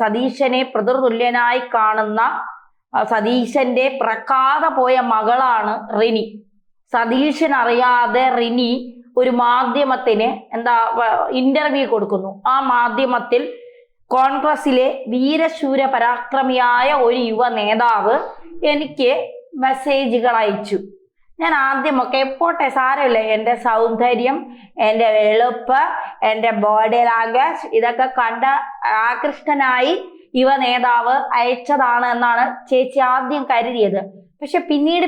സതീശനെ പിതൃതുല്യനായി കാണുന്ന സതീശന്റെ പ്രക്കാതെ പോയ മകളാണ് റിനി. സതീശൻ അറിയാതെ റിനി ഒരു മാധ്യമത്തിന് ഇന്റർവ്യൂ കൊടുക്കുന്നു. ആ മാധ്യമത്തിൽ കോൺഗ്രസിലെ വീരശൂര പരാക്രമിയായ ഒരു യുവ നേതാവ് എനിക്ക് മെസ്സേജുകൾ അയച്ചു. ഞാൻ ആദ്യമൊക്കെ പോട്ടെ, സാരമില്ല, എൻ്റെ സൗന്ദര്യം, എൻ്റെ വെളുപ്പ്, എൻ്റെ ബോഡി ലാംഗ്വേജ് ഇതൊക്കെ കണ്ട് ആകൃഷ്ടനായി യുവ നേതാവ് അയച്ചതാണ് എന്നാണ് ചേച്ചി ആദ്യം കരുതിയത്. പക്ഷെ പിന്നീട്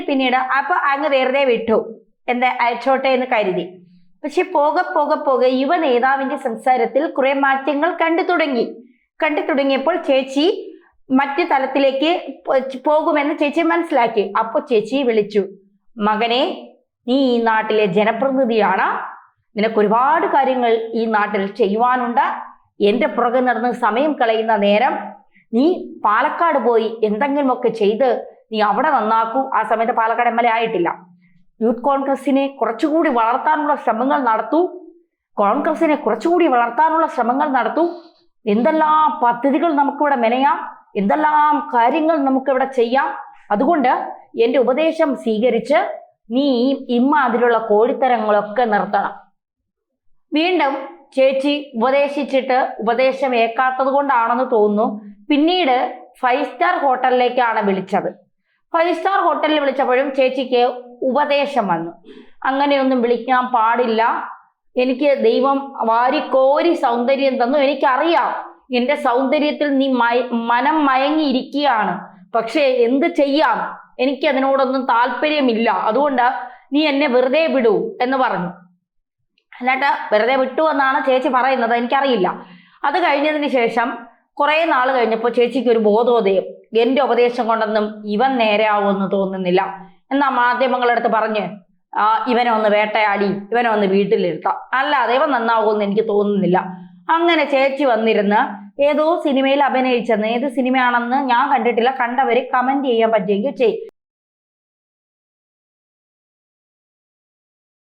അപ്പൊ അങ്ങ് വെറുതെ വിട്ടു, എന്താ അയച്ചോട്ടെ എന്ന് കരുതി. പക്ഷെ പോകെ യുവ നേതാവിന്റെ സംസാരത്തിൽ കുറെ മാറ്റങ്ങൾ കണ്ടു തുടങ്ങിയപ്പോൾ ചേച്ചി മറ്റു തലത്തിലേക്ക് പോകുമെന്ന് ചേച്ചി മനസ്സിലാക്കി. അപ്പൊ ചേച്ചി വിളിച്ചു, മകനെ, നീ ഈ നാട്ടിലെ ജനപ്രതിനിധിയാണ്, നിനക്ക് ഒരുപാട് കാര്യങ്ങൾ ഈ നാട്ടിൽ ചെയ്യുവാനുണ്ട്. എൻ്റെ പുറകെ നടന്ന് സമയം കളയുന്ന നേരം നീ പാലക്കാട് പോയി എന്തെങ്കിലുമൊക്കെ ചെയ്ത് നീ അവിടെ നന്നാക്കൂ. ആ സമയത്ത് പാലക്കാട് MLA ആയിട്ടില്ല. യൂത്ത് കോൺഗ്രസിനെ കുറച്ചുകൂടി വളർത്താനുള്ള ശ്രമങ്ങൾ നടത്തൂ. എന്തെല്ലാം പദ്ധതികൾ നമുക്കിവിടെ മെനയാം, എന്തെല്ലാം കാര്യങ്ങൾ നമുക്കിവിടെ ചെയ്യാം. അതുകൊണ്ട് എൻ്റെ ഉപദേശം സ്വീകരിച്ച് നീ ഇമ്മാതിരിയുള്ള കോഴിത്തരങ്ങളൊക്കെ നിർത്തണം. വീണ്ടും ചേച്ചി ഉപദേശിച്ചിട്ട് ഉപദേശം ഏക്കാത്തത് കൊണ്ടാണെന്ന് തോന്നുന്നു പിന്നീട് 5 സ്റ്റാർ ഹോട്ടലിലേക്കാണ് വിളിച്ചത്. 5 സ്റ്റാർ ഹോട്ടലിൽ വിളിച്ചപ്പോഴും ചേച്ചിക്ക് ഉപദേശം വന്നു, അങ്ങനെയൊന്നും വിളിക്കാൻ പാടില്ല, എനിക്ക് ദൈവം വാരിക്കോരി സൗന്ദര്യം തന്നു, എനിക്കറിയാം എൻ്റെ സൗന്ദര്യത്തിൽ നീ മനം മയങ്ങിയിരിക്കുകയാണ്, പക്ഷേ എന്ത് ചെയ്യാം, എനിക്ക് അതിനോടൊന്നും താല്പര്യമില്ല, അതുകൊണ്ട് നീ എന്നെ വെറുതെ വിടൂ എന്ന് പറഞ്ഞു. എന്നിട്ട് വെറുതെ വിട്ടു എന്നാണ് ചേച്ചി പറയുന്നത്, എനിക്കറിയില്ല. അത് കഴിഞ്ഞതിന് ശേഷം കുറെ നാൾ കഴിഞ്ഞപ്പോൾ ചേച്ചിക്ക് ഒരു ബോധോദയം, എൻ്റെ ഉപദേശം കൊണ്ടൊന്നും ഇവൻ നേരെയാവുമെന്ന് തോന്നുന്നില്ല. എന്നാ മാധ്യമങ്ങളടുത്ത് പറഞ്ഞ് ഇവനെ ഒന്ന് വേട്ടയാടി ഇവനെ ഒന്ന് വീട്ടിലിരുത്താം, അല്ലാതെ ഇവൻ നന്നാവുമെന്ന് എനിക്ക് തോന്നുന്നില്ല. അങ്ങനെ ചേച്ചി വന്നിരുന്ന് ഏതോ സിനിമയിൽ അഭിനയിച്ചെന്ന്, ഏത് സിനിമയാണെന്ന് ഞാൻ കണ്ടിട്ടില്ല, കണ്ടവര് കമന്റ് ചെയ്യാൻ പറ്റുമെങ്കിൽ ചെയ്യും.